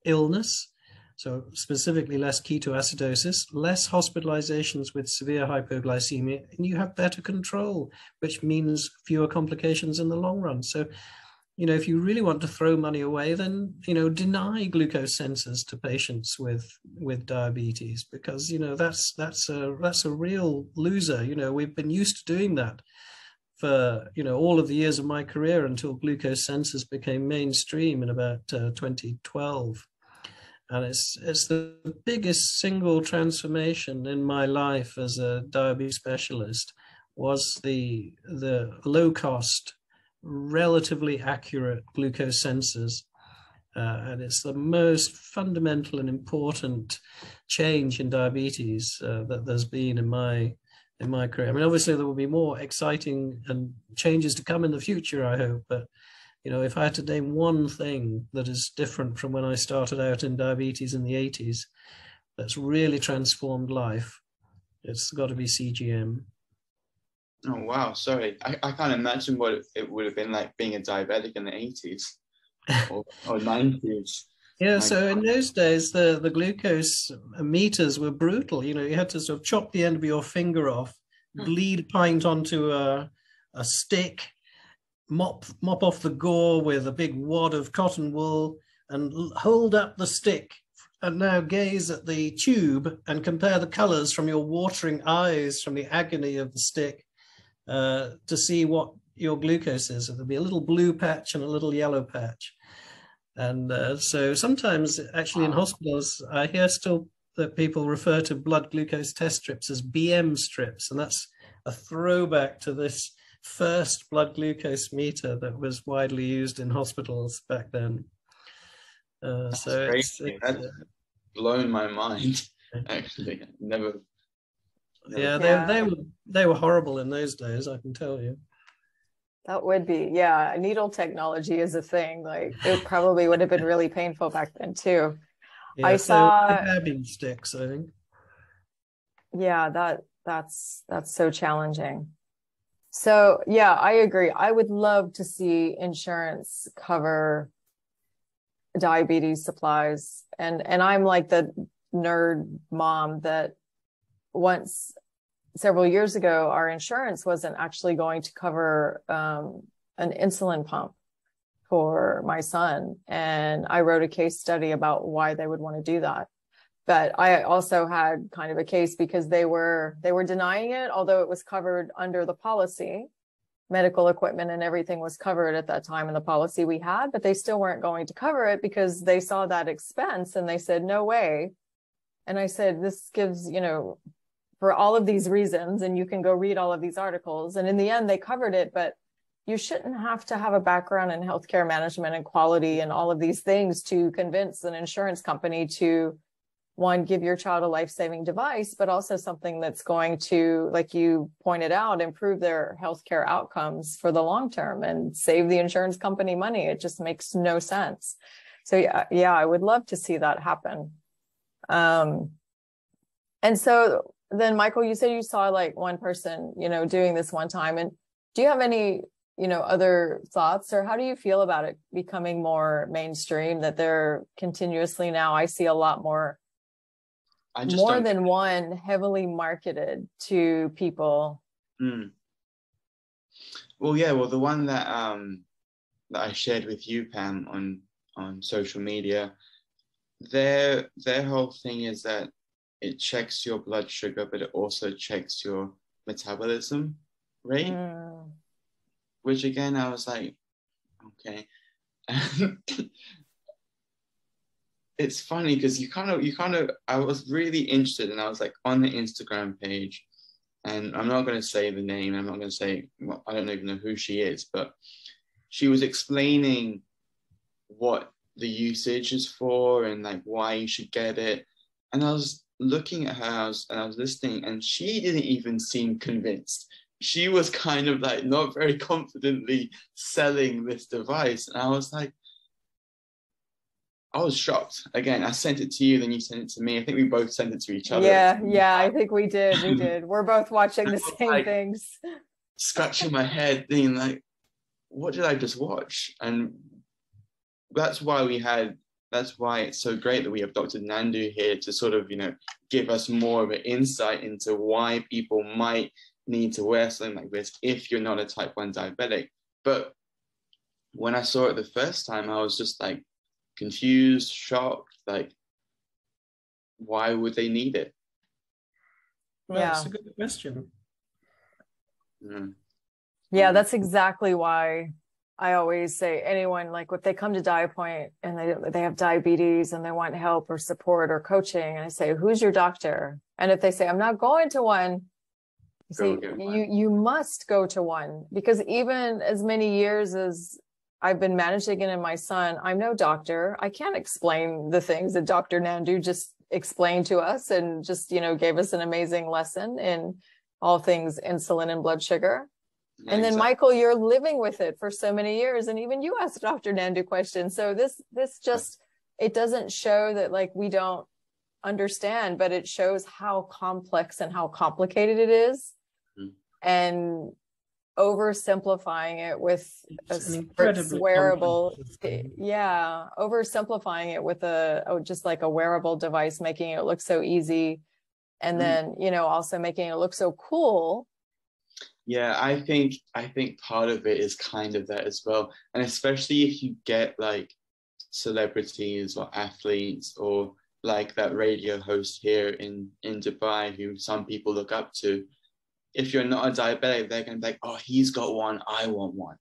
illness, so specifically less ketoacidosis, less hospitalizations with severe hypoglycemia, and you have better control, which means fewer complications in the long run. So, you know, if you really want to throw money away, then, you know, deny glucose sensors to patients with diabetes, because, you know, that's a real loser. You know, we've been used to doing that for, you know, all of the years of my career until glucose sensors became mainstream in about 2012. And it's the biggest single transformation in my life as a diabetes specialist, was the low cost, relatively accurate glucose sensors. And it's the most fundamental and important change in diabetes that there's been in my career. I mean, obviously there will be more exciting and changes to come in the future, I hope, but you know, if I had to name one thing that is different from when I started out in diabetes in the 80s, that's really transformed life, it's got to be CGM. Oh, wow. Sorry. I can't imagine what it would have been like being a diabetic in the 80s or 90s. Yeah, so in those days, the glucose meters were brutal. You know, you had to sort of chop the end of your finger off, bleed a pint onto a stick, mop off the gore with a big wad of cotton wool, and hold up the stick and now gaze at the tube and compare the colors from your watering eyes from the agony of the stick to see what your glucose is. There'll be a little blue patch and a little yellow patch. And so sometimes actually in hospitals, I hear still that people refer to blood glucose test strips as BM strips. And that's a throwback to this first blood glucose meter that was widely used in hospitals back then. So that's blown my mind, actually. Never. Yeah, they were horrible in those days, I can tell you. That would be, yeah. Needle technology is a thing. Like, it probably would have been really painful back then too. Yeah, I saw dabbing sticks, I think. Yeah, that's so challenging. So yeah, I agree. I would love to see insurance cover diabetes supplies. And I'm like the nerd mom that once several years ago, our insurance wasn't actually going to cover an insulin pump for my son. And I wrote a case study about why they would want to do that. But I also had kind of a case because they were denying it, although it was covered under the policy. Medical equipment and everything was covered at that time in the policy we had, but they still weren't going to cover it because they saw that expense and they said, no way. And I said, this gives, you know, for all of these reasons, and you can go read all of these articles. And in the end, they covered it, but you shouldn't have to have a background in healthcare management and quality and all of these things to convince an insurance company to one, give your child a life-saving device, but also something that's going to, like you pointed out, improve their healthcare outcomes for the long term and save the insurance company money. It just makes no sense. So yeah, I would love to see that happen. And so then, Michael, you said you saw like one person, doing this one time. And do you have any, other thoughts, or how do you feel about it becoming more mainstream, that they're continuously now, I see a lot more than one heavily marketed to people? Well, yeah, the one that I shared with you, Pam, on social media, their whole thing is that it checks your blood sugar, but it also checks your metabolism rate. Which again, I was like, okay. It's funny because I was really interested, and I was like on the Instagram page, and I'm not going to say the name. I'm not going to say, I don't even know who she is, but she was explaining what the usage is for and like why you should get it. And I was looking at her and I was listening, and she didn't even seem convinced. She was kind of like not very confidently selling this device. And I was like, I was shocked. Again, I sent it to you, then you sent it to me. I think we both sent it to each other. Yeah, I think we did. We're both watching the same things. Scratching my head, thinking like, what did I just watch? And that's why it's so great that we have Dr. Nandu here to sort of, give us more of an insight into why people might need to wear something like this if you're not a type 1 diabetic. But when I saw it the first time, I was just like confused, shocked, like, why would they need it? Well, that's a good question. Yeah, that's exactly why I always say anyone, like if they come to Diapoint and they have diabetes and they want help or support or coaching, and I say, who's your doctor? And if they say, I'm not going to one, I say, you must go to one, because even as many years as I've been managing it in my son, I'm no doctor. I can't explain the things that Dr. Nandu just explained to us and just, gave us an amazing lesson in all things insulin and blood sugar. And then, Michael, you're living with it for so many years. And even you asked Dr. Nandu questions. So this just, it doesn't show that like we don't understand, but it shows how complex and how complicated it is. And oversimplifying it with a wearable, oversimplifying it with just like a wearable device, making it look so easy. And then, also making it look so cool. Yeah, I think part of it is kind of that as well. And especially if you get like celebrities or athletes or like that radio host here in Dubai who some people look up to, if you're not a diabetic, they're going to be like, oh, he's got one, I want one.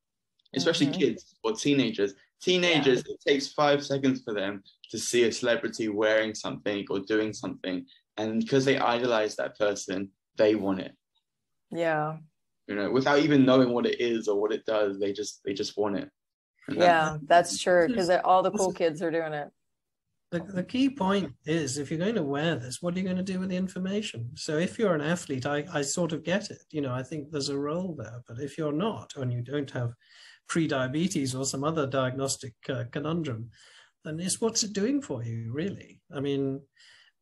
Especially kids or teenagers. It takes 5 seconds for them to see a celebrity wearing something or doing something. And because they idolize that person, they want it. Yeah. Without even knowing what it is or what it does, they just want it. And that's true, because all the cool kids are doing it. The key point is, if you're going to wear this, what are you going to do with the information? So if you're an athlete, I sort of get it. I think there's a role there. But if you're not, and you don't have pre-diabetes or some other diagnostic conundrum, then it's what's it doing for you, really? I mean,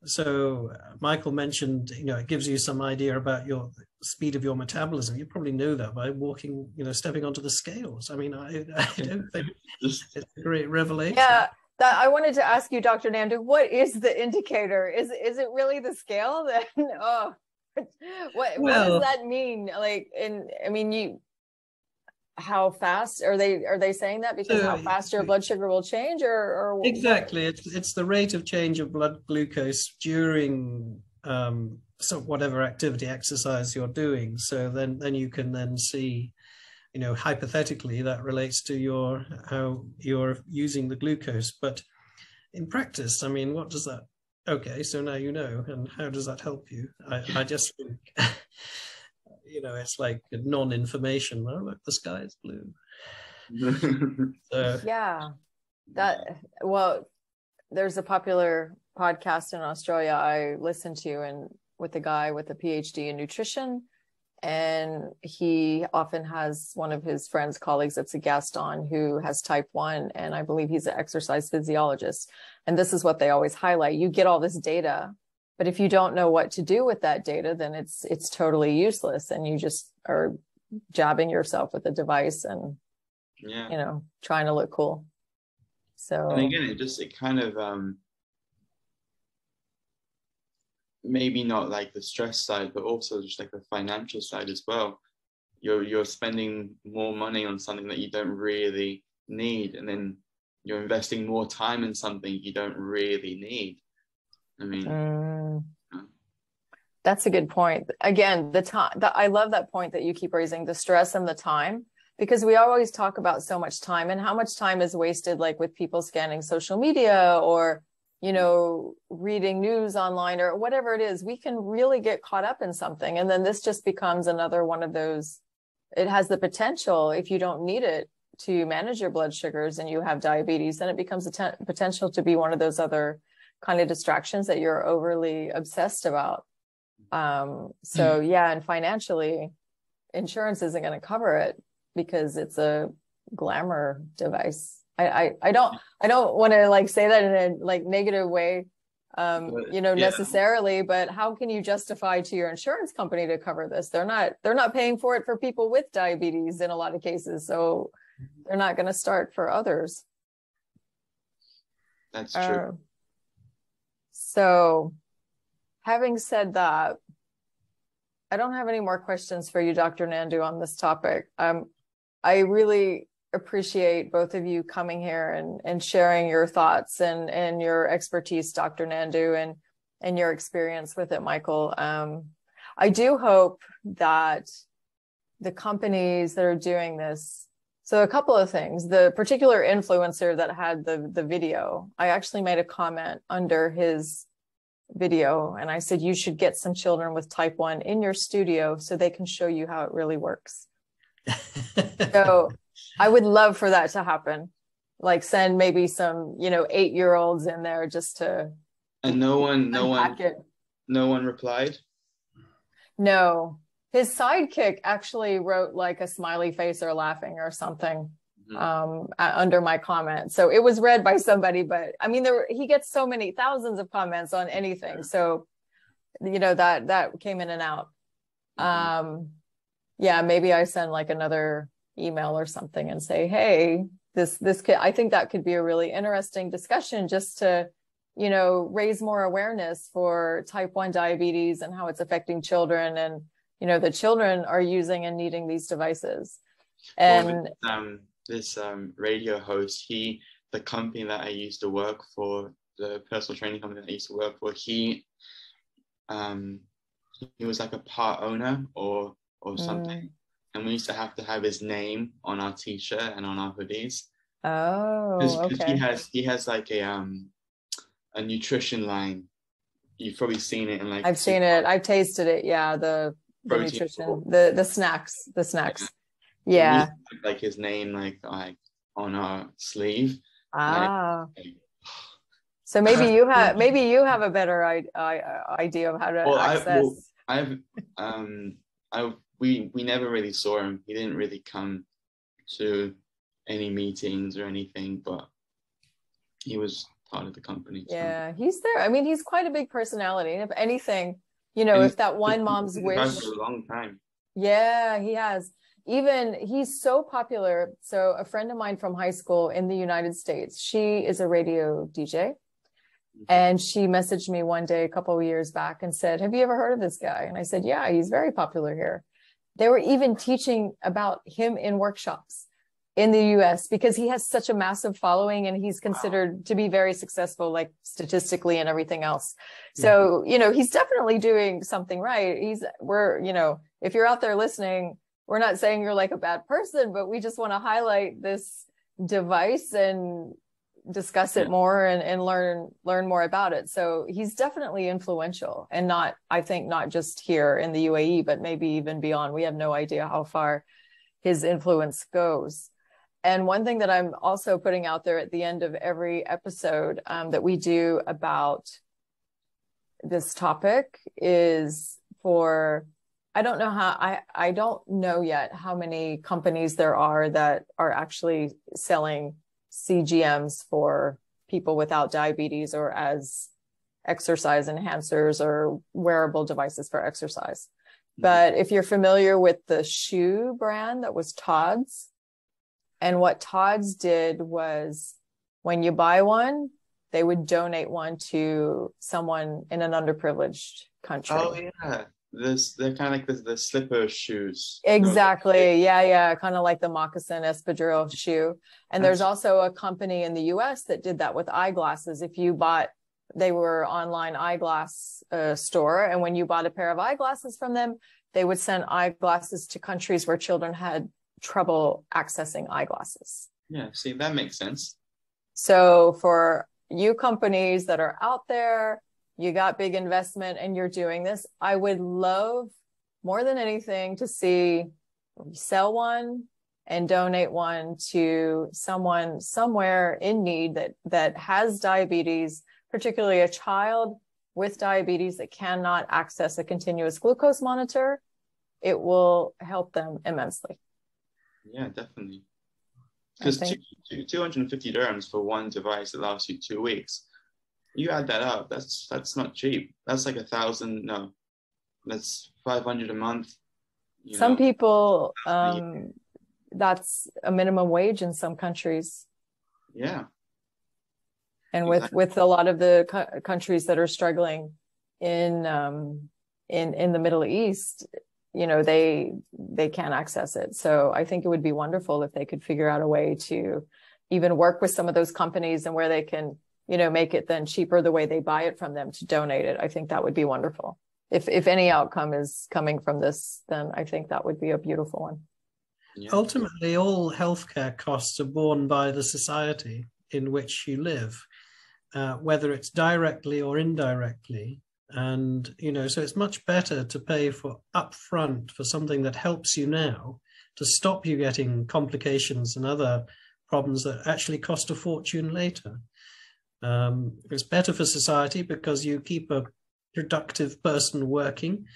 so Michael mentioned, it gives you some idea about your speed of your metabolism. You probably know that by walking, stepping onto the scales. I mean, I don't think it's a great revelation. Yeah. I wanted to ask you, Dr. Nandu, what is the indicator? Is it really the scale? Then, what does that mean? Like, how fast are they saying that? Because how fast your blood sugar will change, or exactly? It's the rate of change of blood glucose during whatever activity, exercise you're doing. So then you can then see. Hypothetically, that relates to how you're using the glucose. But in practice, I mean, what does that? Okay, so now and how does that help you? I just think, it's like non-information. Oh, look, the sky is blue. So, there's a popular podcast in Australia I listen to, and with a guy with a PhD in nutrition. And he often has one of his friends, colleagues that's a guest on who has type 1. And I believe he's an exercise physiologist. And this is what they always highlight. You get all this data, but if you don't know what to do with that data, then it's totally useless. And you just are jabbing yourself with a device and, trying to look cool. So, and again, it kind of, maybe not like the stress side, but also just like the financial side as well. You're spending more money on something that you don't really need, and then you're investing more time in something you don't really need. I mean, that's a good point. Again, the time. I love that point that you keep raising, the stress and the time, because we always talk about so much time and how much time is wasted, like with people scanning social media or reading news online or whatever it is. We can really get caught up in something. And then this just becomes another one of those. It has the potential, if you don't need it, to manage your blood sugars and you have diabetes, then it becomes a potential to be one of those other kind of distractions that you're overly obsessed about. And financially, insurance isn't going to cover it because it's a glamour device. I don't want to like say that in a like negative way, necessarily, but how can you justify to your insurance company to cover this? They're not paying for it for people with diabetes in a lot of cases. So they're not going to start for others. That's true. So having said that, I don't have any more questions for you, Dr. Nandu, on this topic. I really appreciate both of you coming here and sharing your thoughts and your expertise, Dr. Nandu, and your experience with it, Michael. I do hope that the companies that are doing this, so a couple of things, the particular influencer that had the video, I actually made a comment under his video and I said, you should get some children with type 1 in your studio so they can show you how it really works. So I would love for that to happen. Like send maybe some, 8-year-olds in there just to. And no one replied. No, his sidekick actually wrote like a smiley face or laughing or something under my comment. So it was read by somebody, but I mean, he gets so many thousands of comments on anything. So, that came in and out. Maybe I send like another email or something and say, hey, this could, I think that could be a really interesting discussion just to, raise more awareness for type 1 diabetes and how it's affecting children. And, the children are using and needing these devices. And this radio host, the company that I used to work for, the personal training company that I used to work for, he was like a part owner or something. And we used to have his name on our t-shirt and on our hoodies. Oh, okay. He has like a nutrition line. You've probably seen it in like. I've seen it. I've tasted it. Yeah, the nutrition, the snacks. Yeah. Like his name, like on our sleeve. So maybe you have a better idea of how to access. We never really saw him. He didn't really come to any meetings or anything, but he was part of the company. So. Yeah, he's there. I mean, he's quite a big personality. And if anything, if that one mom's wish. For a long time. Yeah, he has. He's so popular. So a friend of mine from high school in the United States, she is a radio DJ. And she messaged me one day a couple of years back and said, have you ever heard of this guy? And I said, yeah, he's very popular here. They were even teaching about him in workshops in the US because he has such a massive following and he's considered to be very successful, like statistically and everything else. So, he's definitely doing something right. If you're out there listening, we're not saying you're like a bad person, but we just want to highlight this device and discuss it more and learn more about it. So he's definitely influential and not just here in the UAE, but maybe even beyond. We have no idea how far his influence goes. And one thing that I'm also putting out there at the end of every episode that we do about this topic is for, I don't know how, I don't know yet how many companies there are that are actually selling CGMs for people without diabetes or as exercise enhancers or wearable devices for exercise. But if you're familiar with the shoe brand that was Todd's, and what Todd's did was when you buy one, they would donate one to someone in an underprivileged country. Oh yeah, they're kind of like the slipper shoes. Exactly. Yeah. Kind of like the moccasin espadrille shoe. And there's also a company in the US that did that with eyeglasses. If you bought, they were online eyeglass store. And when you bought a pair of eyeglasses from them, they would send eyeglasses to countries where children had trouble accessing eyeglasses. Yeah, see, that makes sense. So for you companies that are out there, you got big investment and you're doing this, I would love more than anything to see sell one and donate one to someone somewhere in need that has diabetes, particularly a child with diabetes that cannot access a continuous glucose monitor. It will help them immensely. Yeah, definitely. Because 250 dirhams for one device that lasts you 2 weeks. You add that up, that's not cheap. That's like 1,000, no, that's 500 a month. Some people, that's a minimum wage in some countries. Yeah. And with a lot of the countries that are struggling in the Middle East, they can't access it. So I think it would be wonderful if they could figure out a way to even work with some of those companies and where they can, make it then cheaper the way they buy it from them to donate it. I think that would be wonderful. If any outcome is coming from this, then I think that would be a beautiful one. Yeah. Ultimately, all healthcare costs are borne by the society in which you live, whether it's directly or indirectly. And, so it's much better to pay for upfront for something that helps you now to stop you getting complications and other problems that actually cost a fortune later. It's better for society because you keep a productive person working,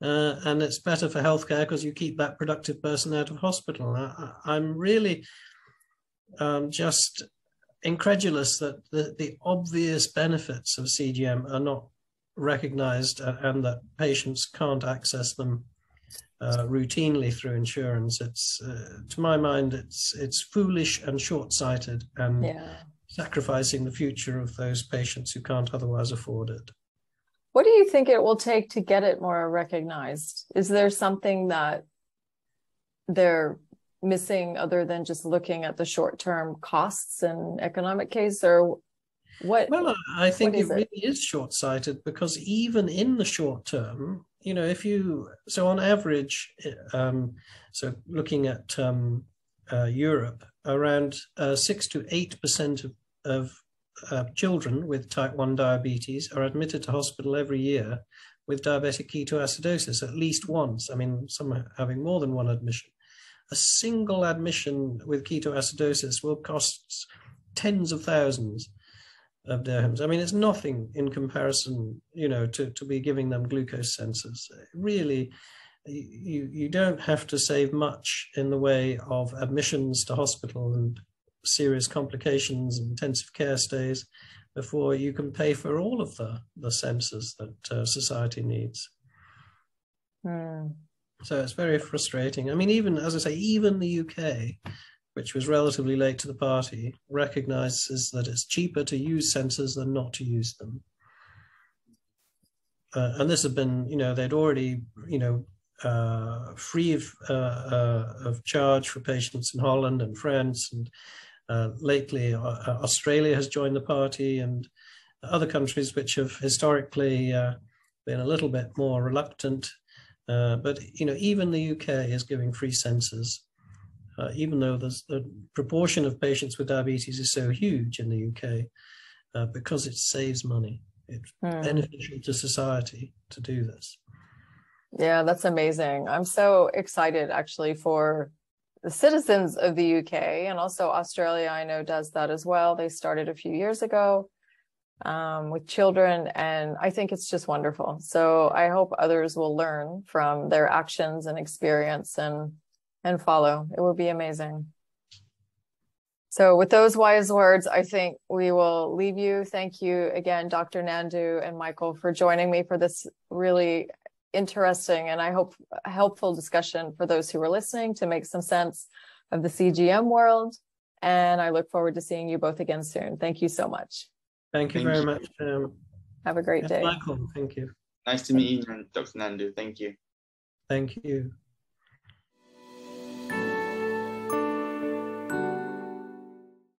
and it's better for healthcare because you keep that productive person out of hospital. I'm really just incredulous that the obvious benefits of CGM are not recognized and that patients can't access them routinely through insurance. It's to my mind, it's foolish and short-sighted and sacrificing the future of those patients who can't otherwise afford it. What do you think it will take to get it more recognized? Is there something that they're missing other than just looking at the short-term costs and economic case, or what? Well, I think it really is short-sighted because even in the short term, so on average, so looking at Europe, around 6 to 8% of children with type 1 diabetes are admitted to hospital every year with diabetic ketoacidosis at least once. I mean, some are having more than one admission. A single admission with ketoacidosis will cost tens of thousands of dirhams. I mean, it's nothing in comparison, to be giving them glucose sensors. Really, you don't have to save much in the way of admissions to hospital and serious complications and intensive care stays before you can pay for all of the sensors that society needs. So it's very frustrating. I mean, even, as I say, even the UK, which was relatively late to the party, recognizes that it's cheaper to use sensors than not to use them. And this had been, they'd already, free of charge for patients in Holland and France, and lately Australia has joined the party, and other countries which have historically been a little bit more reluctant. But even the UK is giving free sensors, even though the proportion of patients with diabetes is so huge in the UK, because it saves money. It's beneficial to society to do this. Yeah, that's amazing. I'm so excited actually for the citizens of the UK, and also Australia, I know, does that as well. They started a few years ago. with children. And I think it's just wonderful. So I hope others will learn from their actions and experience and follow. It would be amazing. So with those wise words, I think we will leave you. Thank you again, Dr. Nandu and Michael, for joining me for this really interesting and I hope helpful discussion for those who were listening to make some sense of the CGM world. And I look forward to seeing you both again soon. Thank you so much. Thank you very much. Have a great day. Michael, thank you. Nice to meet you, Dr. Nandu. Thank you. Thank you.